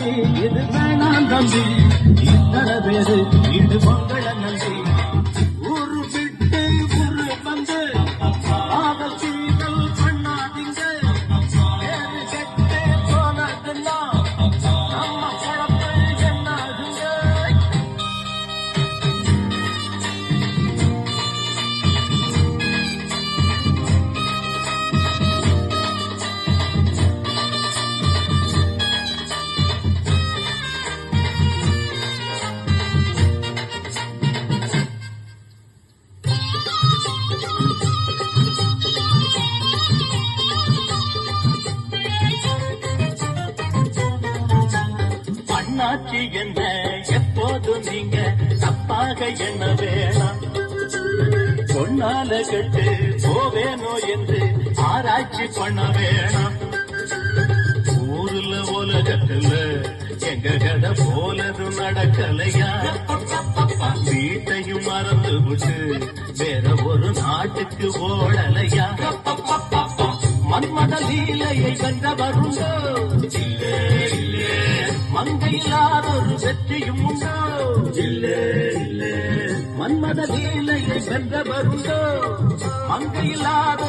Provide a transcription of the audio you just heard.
தம்பி இது வேணாம் தம்பி இத்தனை பேரு வீடு பொங்கல நம்பி ஊரு விட்டு ஊரு வந்து காதல் சீதல் பண்ணாதீங்க பேரு கெட்டு போனதெல்லாம் நம்ம குழப்ப என்னாகுங்க. அண்ணாச்சி என்ன எப்போதும் நீங்க தப்பாக என்ன வேணாம் பொன்னால கட்டு போவேனோ என்று ஆராய்ச்சி பண்ண வேணாம். ஊருல உலகத்துல எங்க கதை போலது நடக்கலையா வீட்டையும் மறந்து விட்டு வேற ஒரு நாட்டுக்கு ஓடலையா மன்மத லீலையை வென்றவருண்டோ மங்கையில்லாத ஒரு வெற்றியும் உண்டோ மன்மத லீலையை வென்றவருண்டோ மங்கையில்லாத